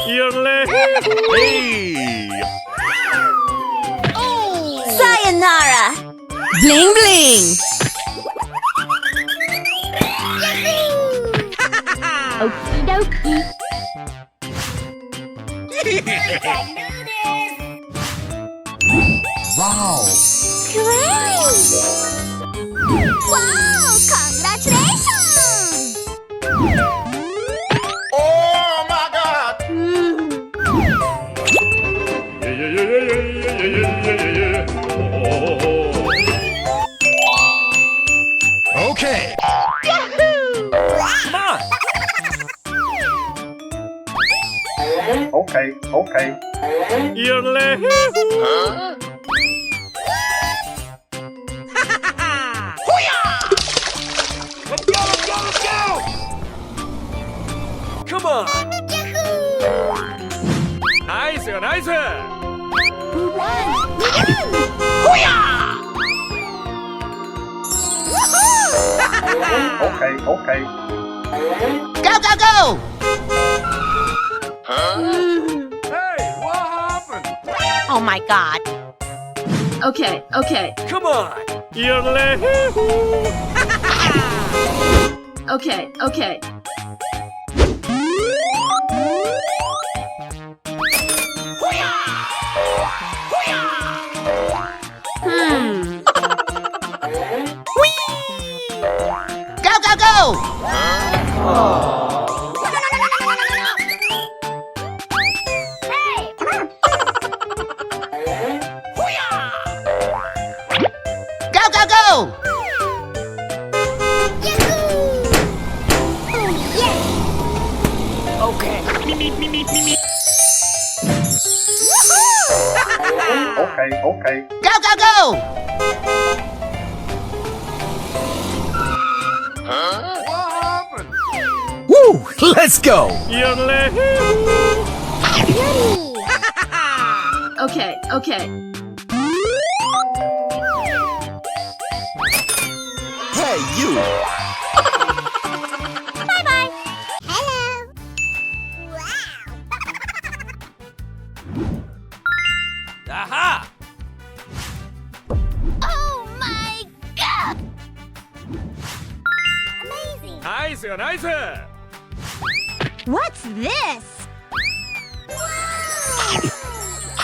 You're late. Hey! Sayonara! Bling bling! Okie dokie. Wow! Great! Wow! Congratulations! Oh my God! Yeah, yeah, yeah, yeah, yeah, yeah, yeah, yeah, yeah. Oh. Okay. Yahoo! Come on. Okay, okay. You're late. Huh? Let's go, let's go, let's go! Come on! Yahoo! Nice, nice! We won! Okay, okay. Go, go, go! Hey, what happened? Oh my god. Okay, okay. Come on! You're late. Okay, okay. Go, go, go! Go, go, go! Okay. Okay, okay. Go, go, go! What happened? Woo! Let's go! You're late. Okay, okay. Hey, you! Bye-bye. Hello. Wow. Aha! Oh my god! Amazing. Nice, nice! What's this?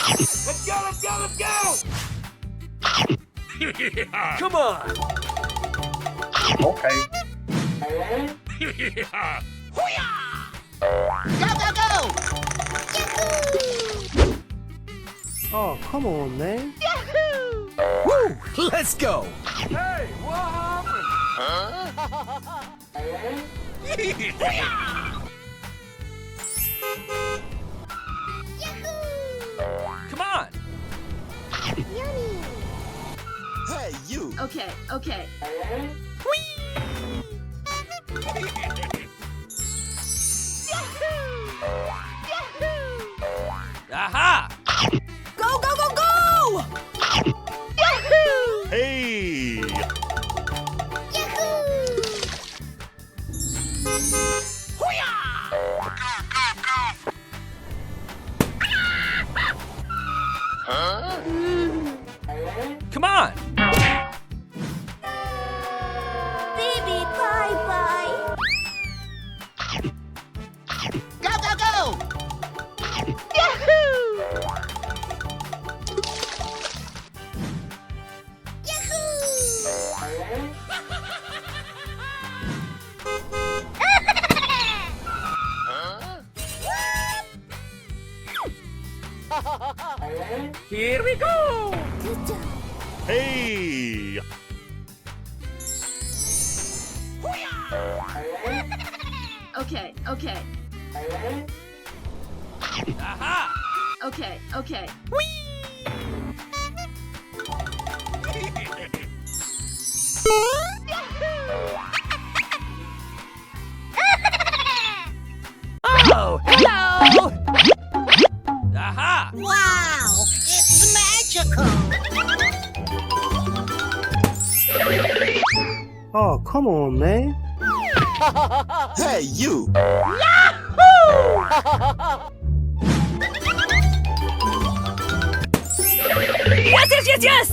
Let's go, let's go, let's go! Come on! Okay. Go, go, go! Oh, come on, man. Yahoo! Woo! Let's go! Hey, what happened? Come on! Yummy. Hey, you! Okay, okay. Aha! Go, go, go, go! Yahoo! Hey! Yahoo! Come on! Baby, bye-bye. Go, go, go! Yahoo! Yahoo! Here we go! Good job. Hey! Okay, okay. Aha! Okay, okay. Oh, hello! Aha! Wow! It's magical! Oh, come on, man. Hey, you! Yes, yes, yes, yes!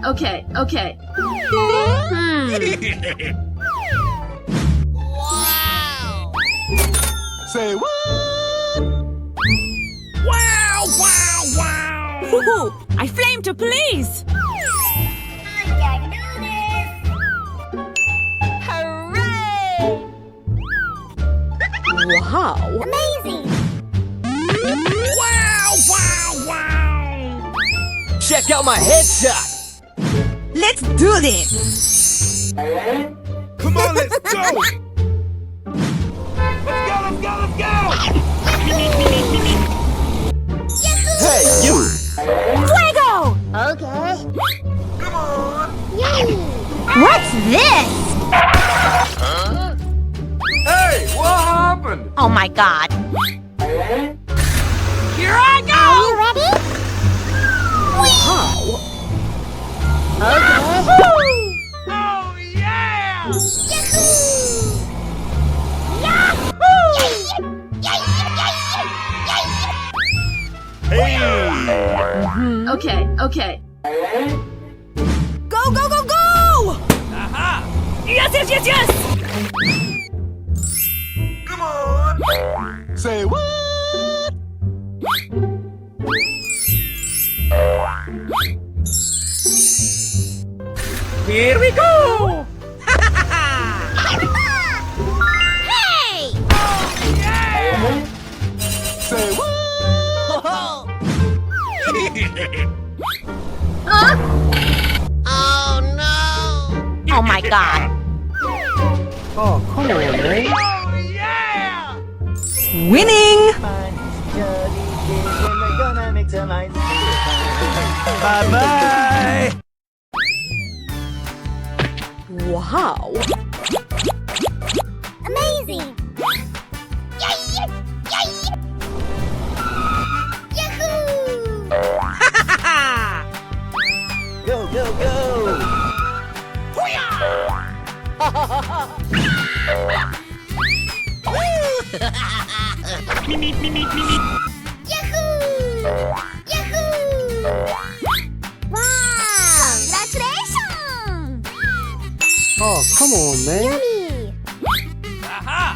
Okay, okay. Say what? Wow, wow, wow! Woohoo! I flame to please! Hooray! Wow! Amazing! Wow, wow, wow! Check out my headshot! Let's do this! Come on, let's go! Let's go! Hey, you! Fuego! Okay. Come on! Yummy! What's this? Hey, what happened? Oh my god! Here I go! Are you ready? Wow! Okay. Oh, yeah! Hey! Okay, okay. Go, go, go, go! Aha! Yes, yes, yes, yes! Come on! Say what? Here we go! Hey! Yeah! Say what? Oh my god! Oh, come on, man. Oh, yeah! Winning! Bye-bye! Wow! Amazing! Yahoo! Go, go, go! Yahoo! Yahoo! Wow! Congratulations! Oh, come on, man. Yummy! Aha!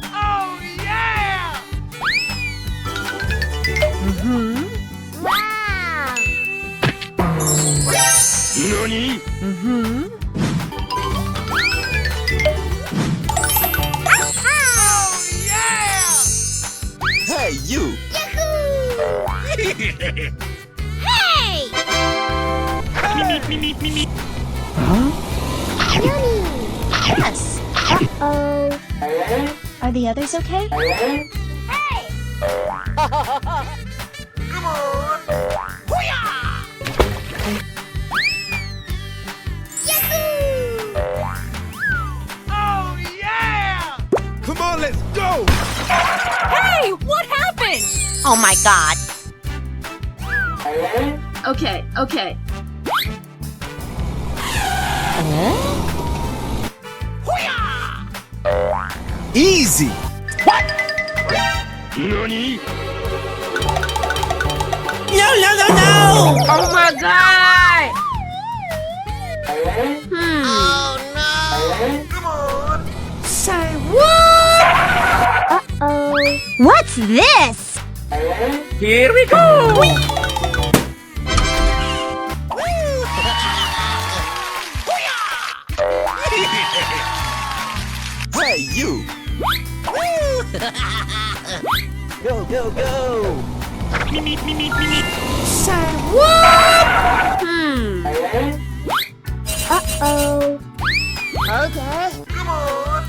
Oh, yeah! Wow! Nani? Oh, yeah! Hey, you! Yahoo! Hey! Yummy! Yes! Uh-oh. Are the others okay? Hey! Come on! Yahoo! Oh, yeah! Come on, let's go! Hey! What happened? Oh my god! Okay, okay. Easy! Nani? No, no, no, no! Oh my god! Come on! Say what? Uh-oh. What's this? Here we go! Hey, you! Go, go, go! Say what? Uh-oh. Okay. Come on!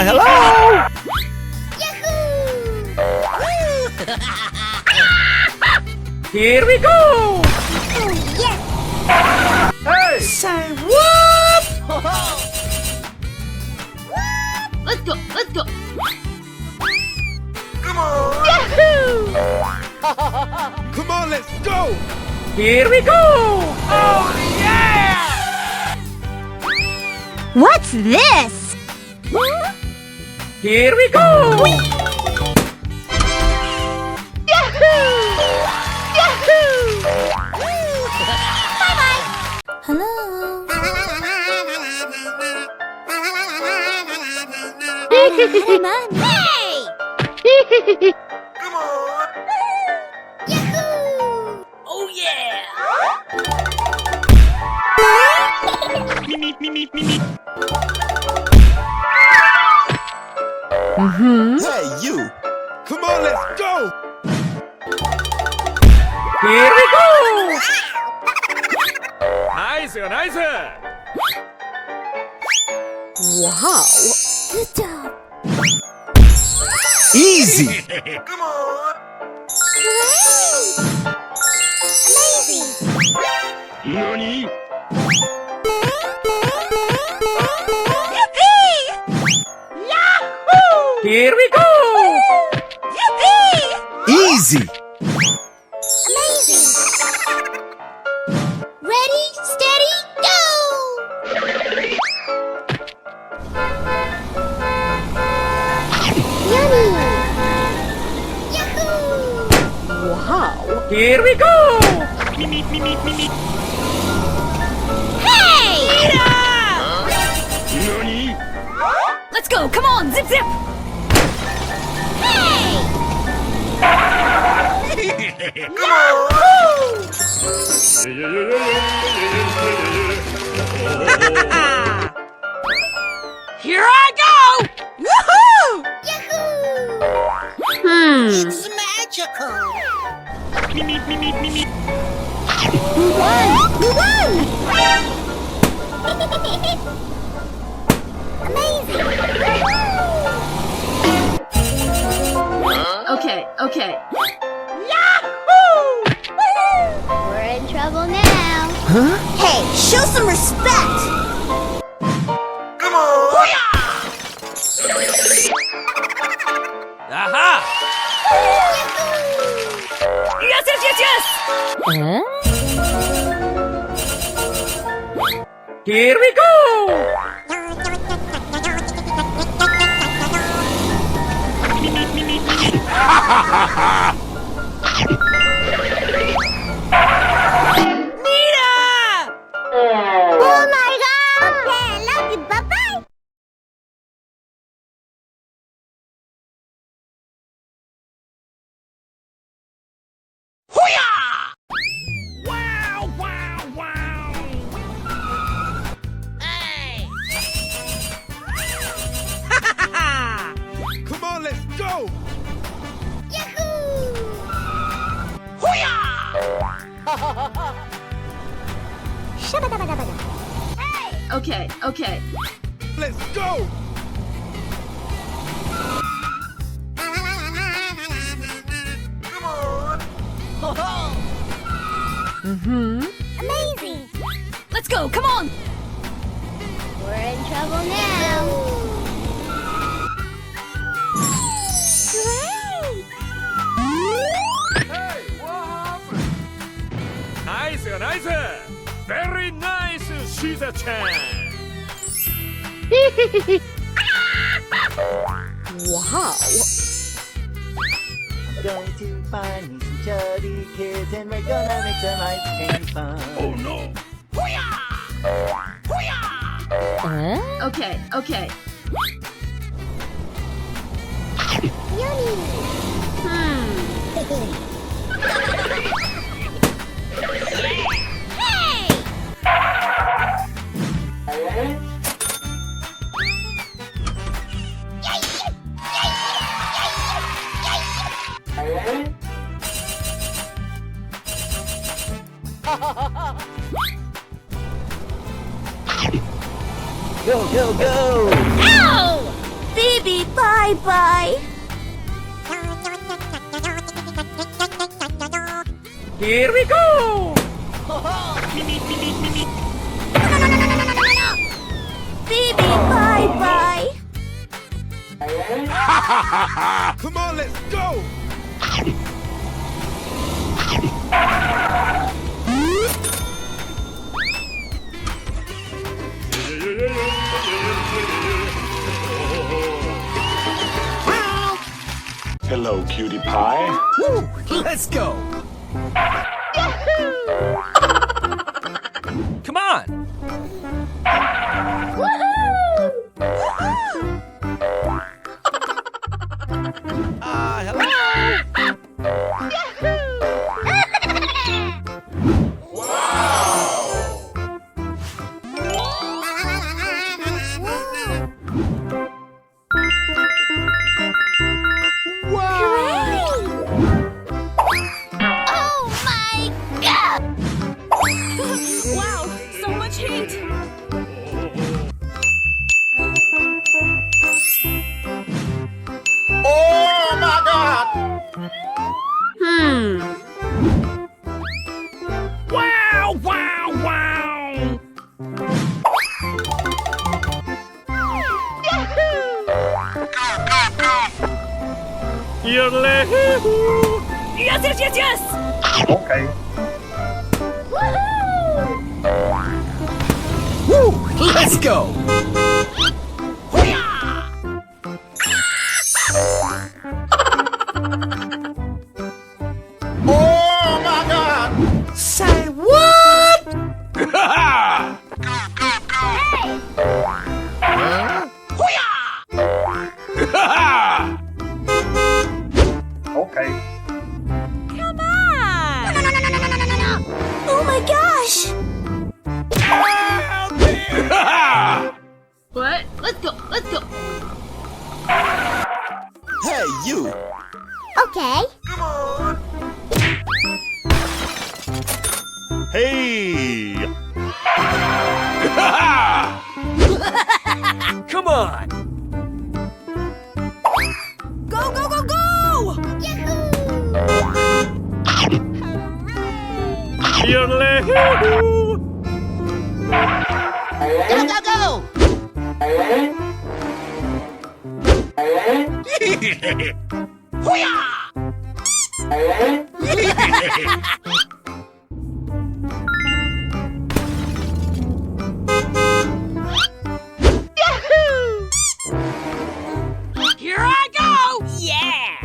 Hello! Yahoo! Here we go! Oh, yes! Hey! Say what? Let's go, let's go. Come on! Yahoo! Here we go! Oh, yeah! What's this? Here we go! Hello. Hey! Come on. Yahoo! Oh, yeah! Hey, you. Come on, let's go. Here we go! Nice, nice! Wow! Good job. Easy. Come on. Amazing. NANI? Here we go! Easy. Amazing. Ready, steady, go! Yummy. Yahoo! Wow! Here we go! Hey! NANI? Let's go! Come on! Zip zip! Hey! Here I go! Woohoo! Yahoo! It's magical. Who won? Who won? Amazing. Okay, okay. We're in trouble now. Huh? Hey, show some respect. Come on. Aha! Yes, yes, yes, yes! Here we go! Nita! Oh my god! Okay, I love you. Bye-bye. Wow, wow, wow! Hey! Come on, let's go. Yahoo! Shabba-dabba-dabba-dabba. Hey! Okay, okay. Let's go. Come on. Amazing! Let's go, come on! We're in trouble now. Great! Hey, what happened? Nice, nice! Very nice, Shiza-chan! Wow! Going to find me some chubby kids and we're gonna make some ice cream fun. Oh no! Okay, okay. Yummy! Hey! Go, go, go! Ow! Baby, bye-bye. Here we go! Baby, bye-bye. Come on, let's go. Hello, cutie pie. Woo! Let's go! Come on! Hello! Oh my god! Wow, so much heat. Oh my God! Wow! Wow! Wow! Yodeling! Yes, yes, yes, yes! Okay. Woo! Let's go! Oh my God! Say what? Okay. Come on! Oh my gosh! What? Let's go, let's go. Hey, you! Okay. Hey! Come on! Go, go, go, go! Yodeling! Go, go, go! Here I go! Yeah!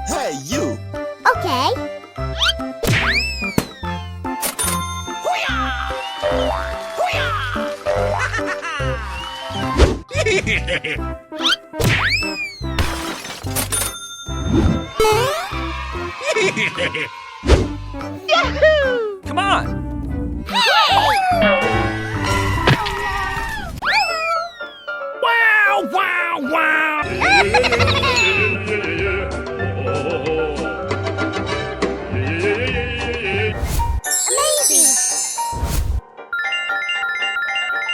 Hey, you! Okay. Come on! Wow! Wow! Wow! Amazing!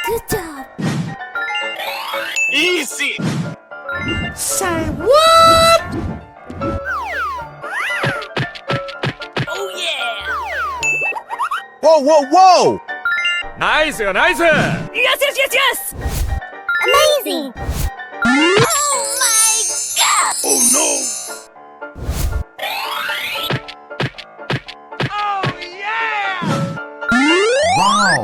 Good job! Easy! Say what? Oh yeah! Whoa, whoa, whoa! Nice! Nice! Yes, yes, yes, yes! Amazing! Oh my god! Oh no! Wow!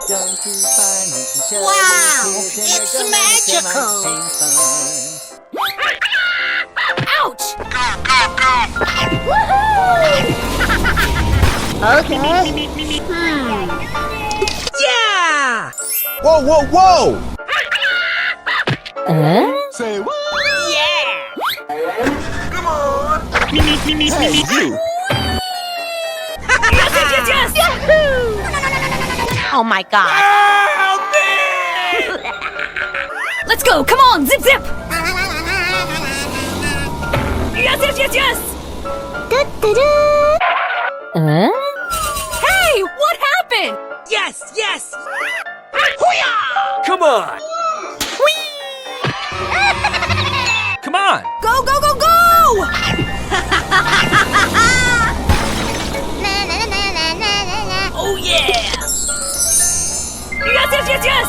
Going to find me some chubby Wow, kids and it's they're gonna make their magical. minds fun. Ouch! Okay. Yeah! Whoa, whoa, whoa! Say what? Yeah! Hey, you! Yes, yes, yes, yes! Oh my god! Let's go! Come on! Zip, zip! Yes, yes, yes, yes! Hey! What happened? Yes, yes! Come on! Come on! Go, go, go, go! Oh yeah! Yes, yes, yes, yes!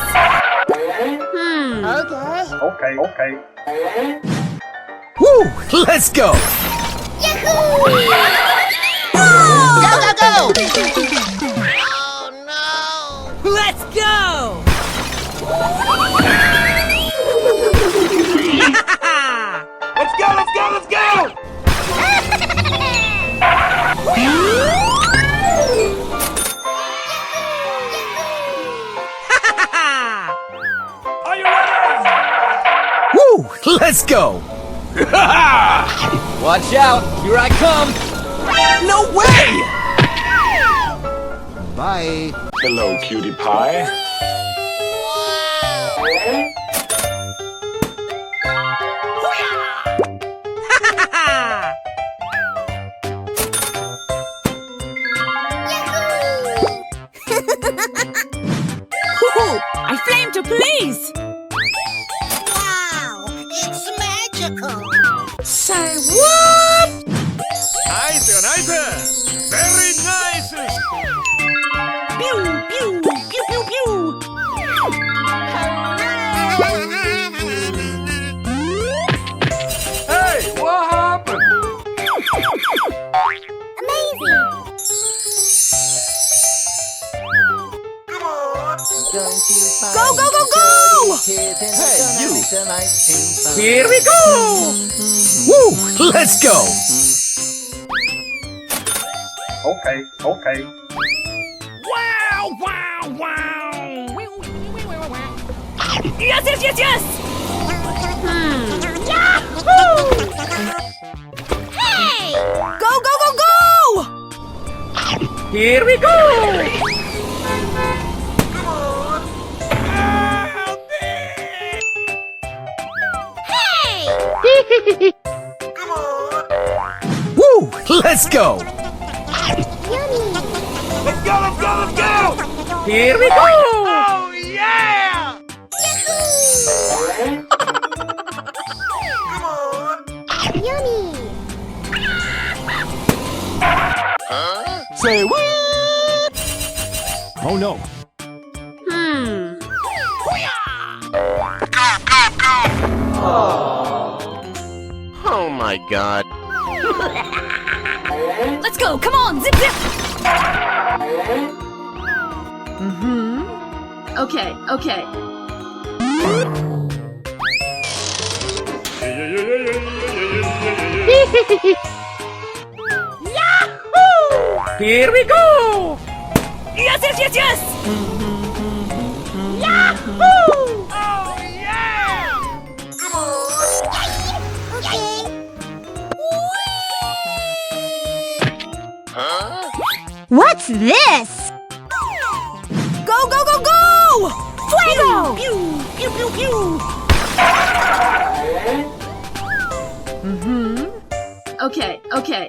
Okay. Okay. Woo! Let's go! Yahoo! go! Let's go! Let's go, let's go, let's go! Are you ready? Woo! Let's go! Watch out, here I come! No way! Bye. Hello, cutie pie. Woohoo! I flame to please! Wow, it's magical. Say what? Nice, nice! Very nice! Pew, pew, pew, pew, pew! Hey, what happened? Amazing. Go, go, go, go! Hey, you. Here we go! Woo! Let's go! Okay, okay. Wow, wow, wow! Yes, yes, yes, yes! Hey! Go, go, go, go! Here we go! Hey! Woo! Let's go! Yummy. Let's go, let's go, let's go! Here we go! Oh, yeah! Yummy. Say what? Oh no. Oh my god. Let's go, come on, zip, zip! Okay, okay. Here we go! Yes, yes, yes, yes! Oh, yeah! Okay. What's this? Go, go, go, go! Fuego! Pew, pew, pew, pew! Okay, okay.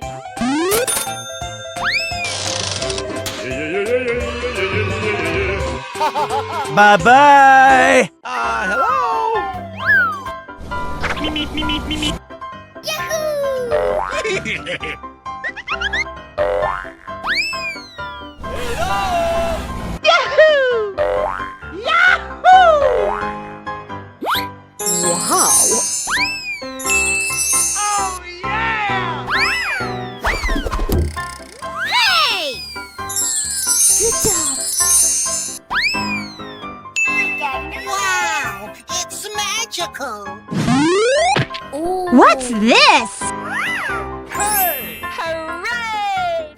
Bye-bye! Hello? Oh, yeah! Hey! Good job. Wow, it's magical. What's this? Hey! Hooray!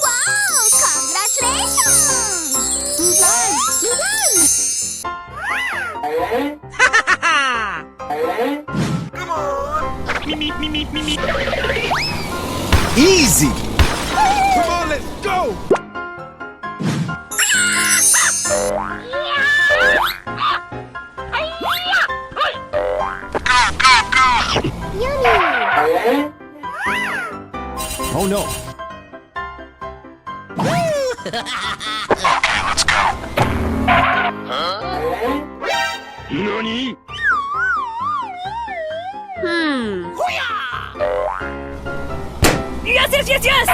Wow, congratulations! You won! Easy. Come on, let's go. Yummy! Oh no. Nani? Yes, yes, yes, yes!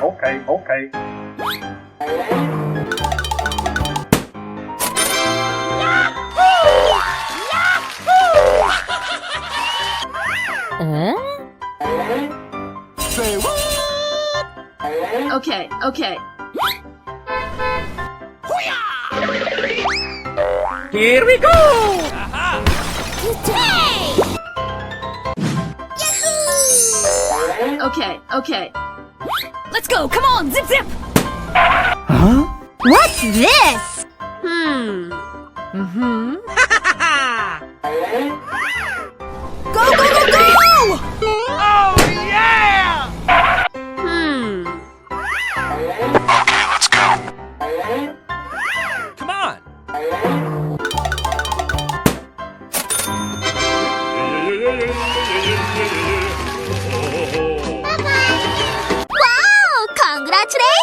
Okay, okay. Say what? Okay, okay. Here we go! Okay, okay. Let's go, come on, zip zip! What's this? Go, go, go, go! Oh yeah! Come on! Wow! Congratulations!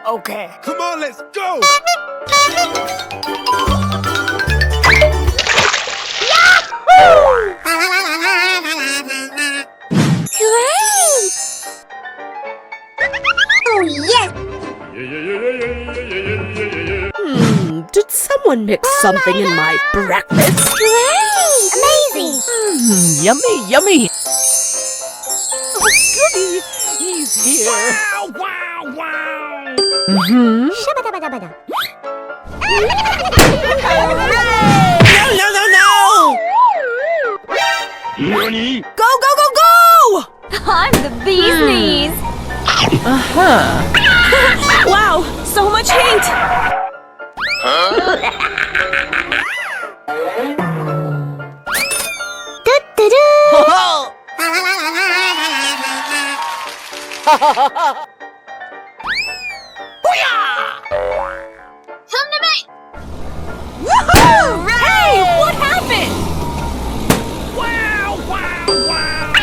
Okay. Come on, let's go. Great! Oh, yes! Did someone mix something in my breakfast? Great! Amazing! Yummy, yummy! Oh, goody! He's here! Wow, wow! Shabba-dabba-dabba-da. No, no, no, no! Nani? Go, go, go, go! I'm the bee's knees! Wow, so much heat! Hey, what happened? Wow, wow, wow!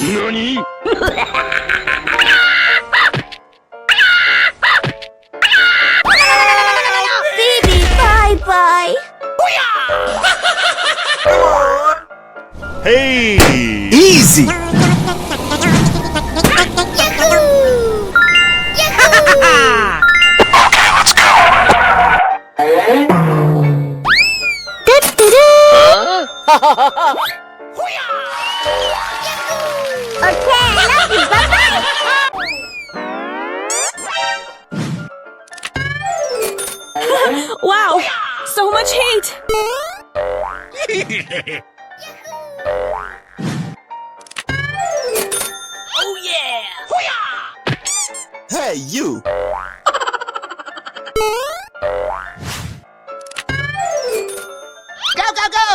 Nani? Baby, bye-bye! Hey! Easy! Okay, I love you, bye-bye! Wow, so much heat! Oh yeah! Hey, you! Go, go, go!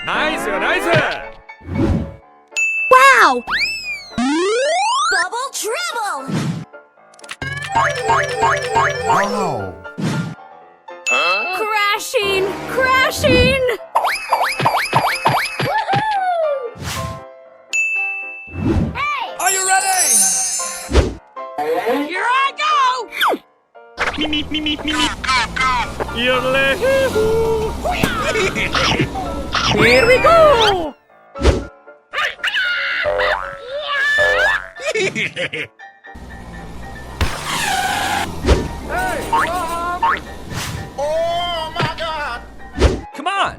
Nice, nice. Wow! Double trouble! Wow! Crashing! Crashing! Are you ready? Here I go! Me, me, me, me, me, me. Yodelay-hoo. Here we go! Oh my God! Come on!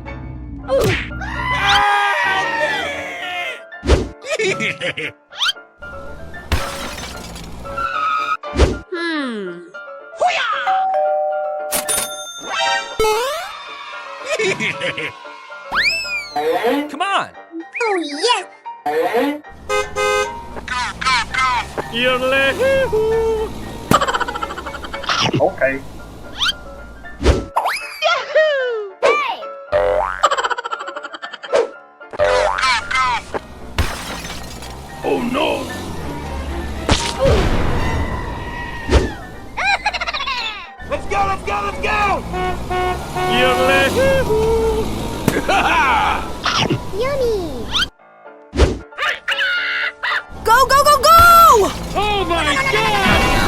Come on! Oh, yes! Yodelay-hoo. Okay. Hey! Oh no. Let's go, let's go, let's go. Yodelay-hoo. Yummy! Go, go, go, go! Oh my god!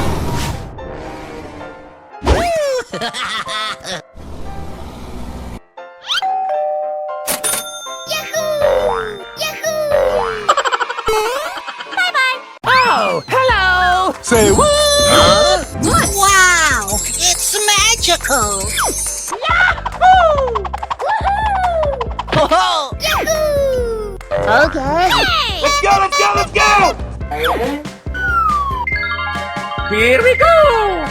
Yahoo! Yahoo! Bye-bye! Oh, hello! Say what? Wow! It's magical! Oh, Yahoo! Okay. Hey! Let's go, let's go, let's go! here we go!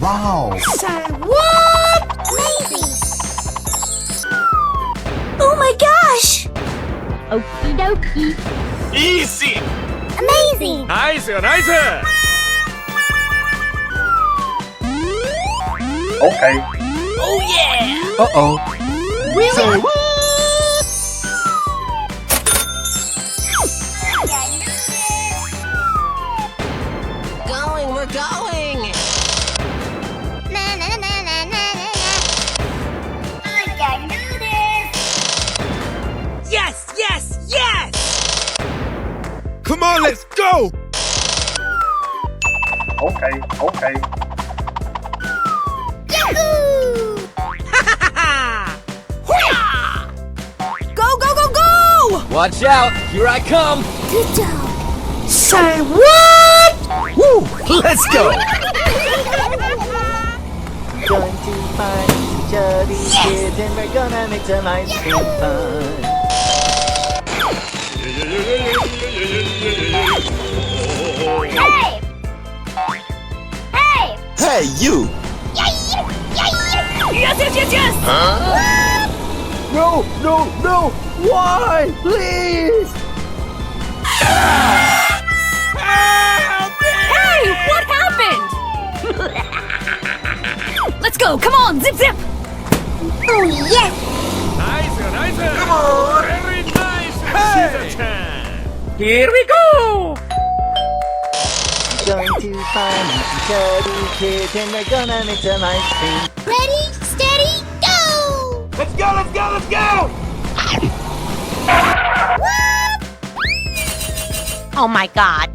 Wow. What? Amazing! Oh my gosh! Okie dokie. Easy! Amazing! Nice, nice! Okay. Oh yeah! Uh-oh. Really? Say what? Going, we're going! Na na na na na na na. I can do this! Yes, yes, yes! Come on, let's go. Okay, okay. Yahoo! Go, go, go, go! Watch out! Here I come! Good job! Say what? Woo! Let's go! Going to find some chubby kids and we're gonna make some ice cream fun. Hey! Hey! Hey, you. Yes, yes, yes, yes! No, no, no! Why? Please! Hey, what happened? Let's go, come on, zip, zip! Oh yes! Nice, nice! Come on! Very nice! Hey! Here we go! Going to find some chubby kids and we're gonna make some ice cream. Ready, steady, go! Let's go, let's go, let's go! Oh my god.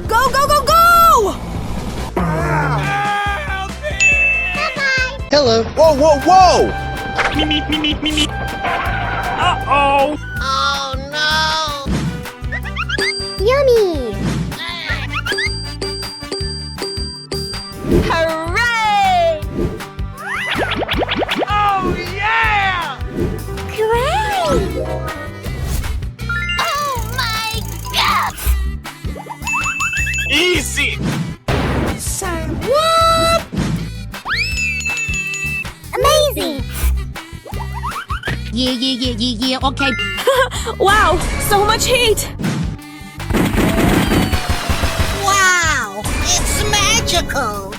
Go, go, go, go! Bye-bye! Hello. Whoa, whoa, whoa. Uh-oh! Oh no! Yummy! Hooray! Oh yeah! Great! Oh my god! Easy! Say what? Amazing! Yeah, okay. Wow, so much heat! Wow! It's magical!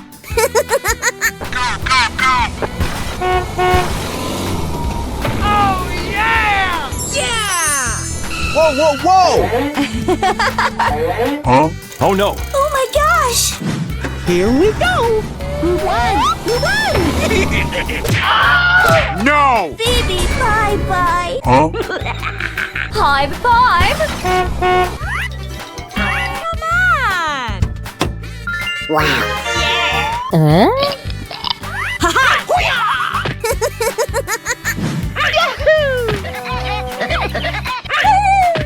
Oh yeah! Yeah! Whoa, whoa, whoa. Huh? Oh no. Oh my gosh! Here we go. We won! We won! No. Baby, bye-bye! Huh? High five! Come on! Wow!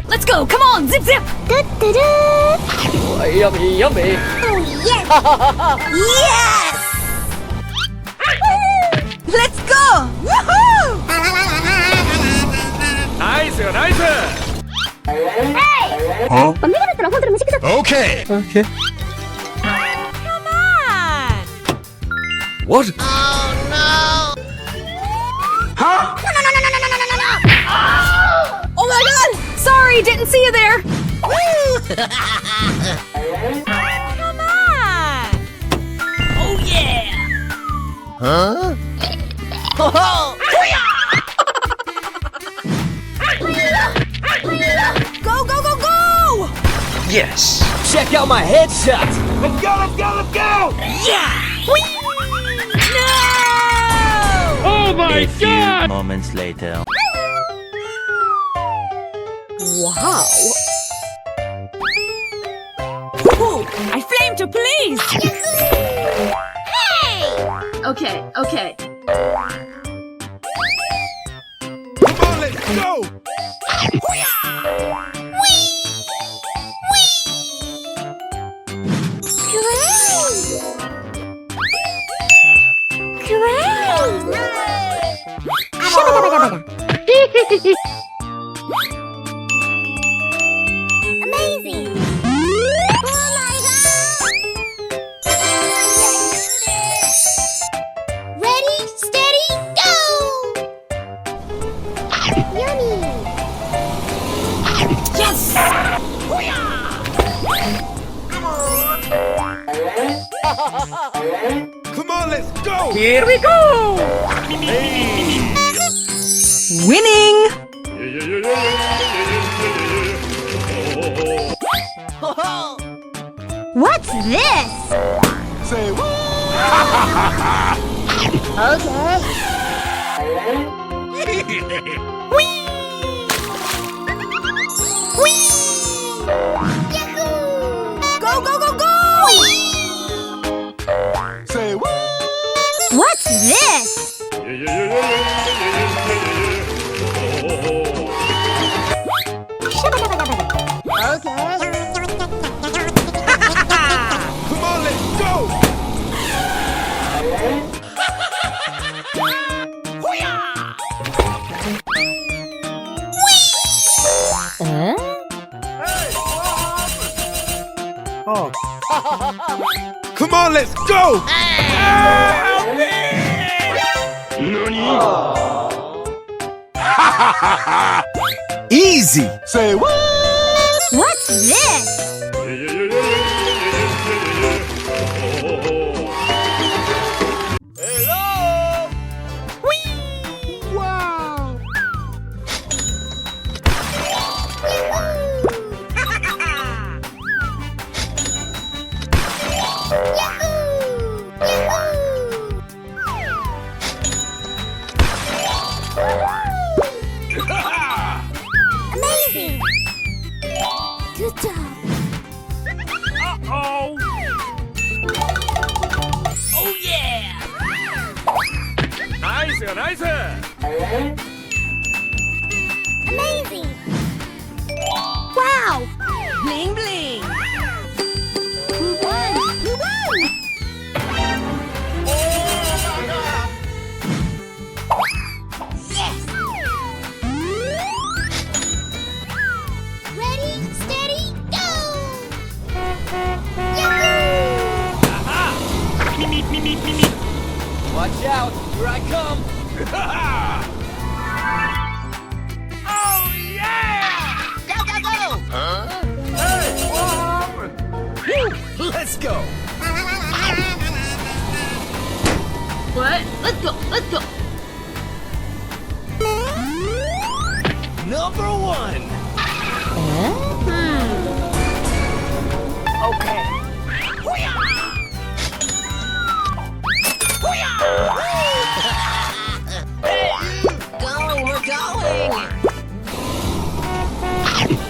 Let's go, come on, zip, zip! Da-da-da. Yummy, yummy! Oh yes! Yes! Let's go! Woohoo! Nice, nice! Hey! Huh? Okay. Okay. Come on! What? Oh my god! Sorry, didn't see you there! Come on! Oh yeah! Huh? Go, go, go, go! Yes! Check out my headshot! Let's go, let's go, let's go! Yeah! No! Oh Oh my A few god! moments later. Wow. Woohoo! I flame to police! Hey! Okay, okay. Come on, let's go! Amazing! Oh my god! Ready, steady, go! Yummy! Yes! Come on, let's go! Here we go! Winning! What's this? Say what? Okay. Go, go, go, go! Say what? What's this? Come on, let's go! Oh, Come on, let's go! Easy! Say what? What's this? Amazing! Good job! Uh-oh. Oh yeah! Nice, nice. Amazing! Wow! Bling bling! We won! We won! Yes! Ready, steady, go! Yahoo! Watch out! Here I come! Oh, yeah! Go, go, go! Hey, what happened? Let's go! What? Let's go, let's go! Number one! okay. Going, we're going!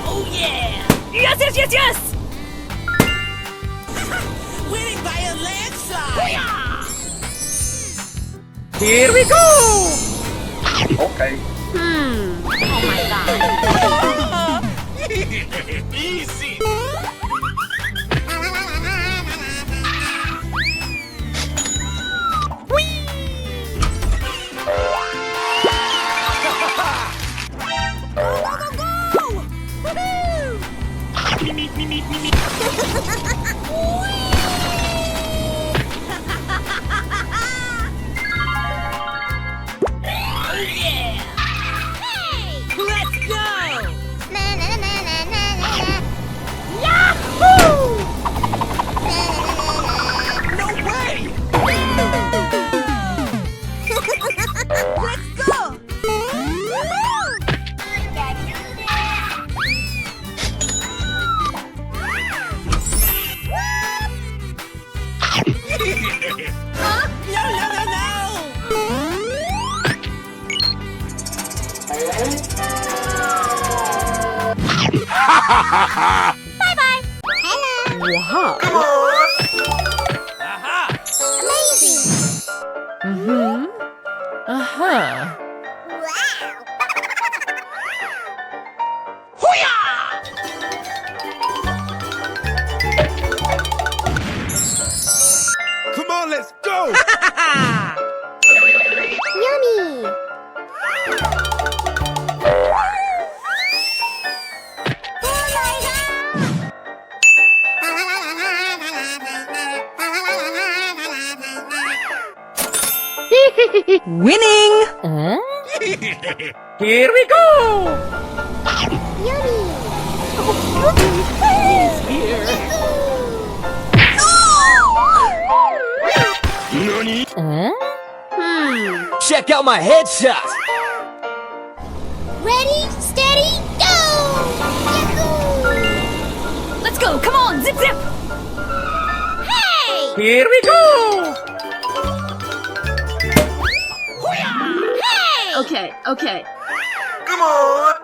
Oh yeah! Yes, yes, yes, yes! Winning by a landslide! Here we go! Okay. Oh my god. Easy. Let's go! Na, na, na, na, na, na, na. No way! Let's go! Bye-bye. Hello. Wow. Aha! Amazing. Uh-huh. Wow. Come on, let's go! Yummy. Winning! Here we go! Yummy. Check out my headshot! Ready, steady, go! Yahoo! Let's go! Come on! Zip zip! Hey! Here we go! Hey! Okay, okay. Come on!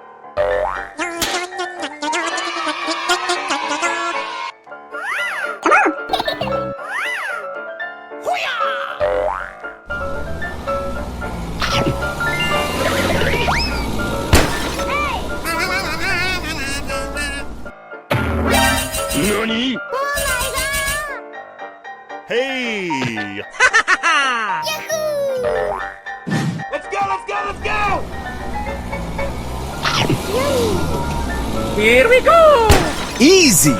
Nani? Hey! Yahoo! Let's go, let's go, let's go! Yummy! Here we go! Easy!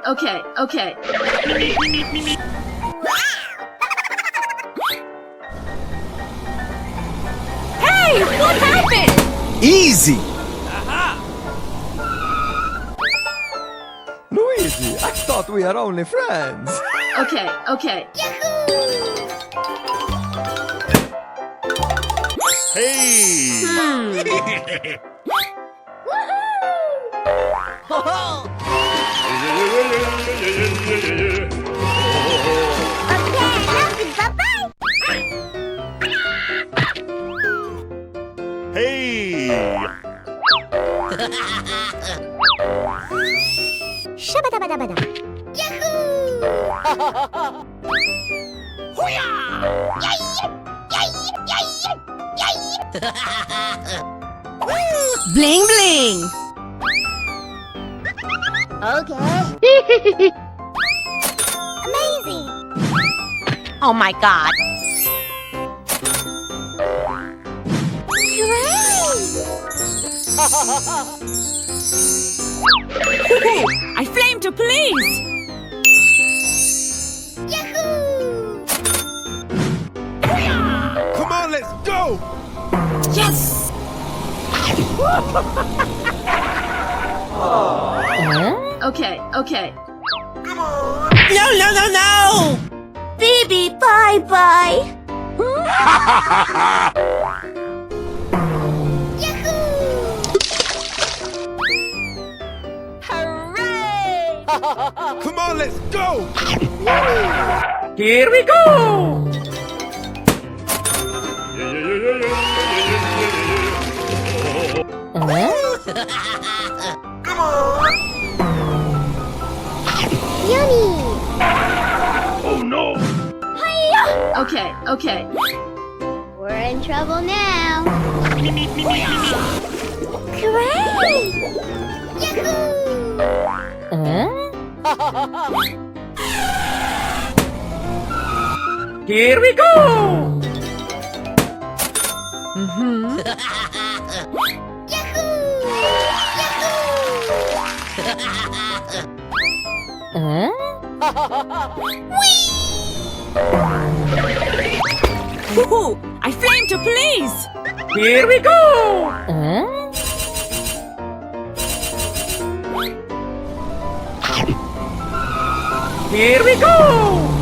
Okay, okay. Hey! What happened? Easy! Aha! Luigi, I thought we are only friends. Okay, okay. Hey! Hey! Shabba-dabba-dabba-da. Bling bling! Okay. Amazing. Oh my god. I flame to police! Yahoo! Come on, let's go! Yes! Okay, okay. No, no, no, no! Baby, bye-bye. Hooray! Come on, let's go! Here we go! Come on! Yummy! Oh no! Okay, okay. We're in trouble now. Hooray! Here we go! Woohoo! I flame to police! Here we go! Here we go!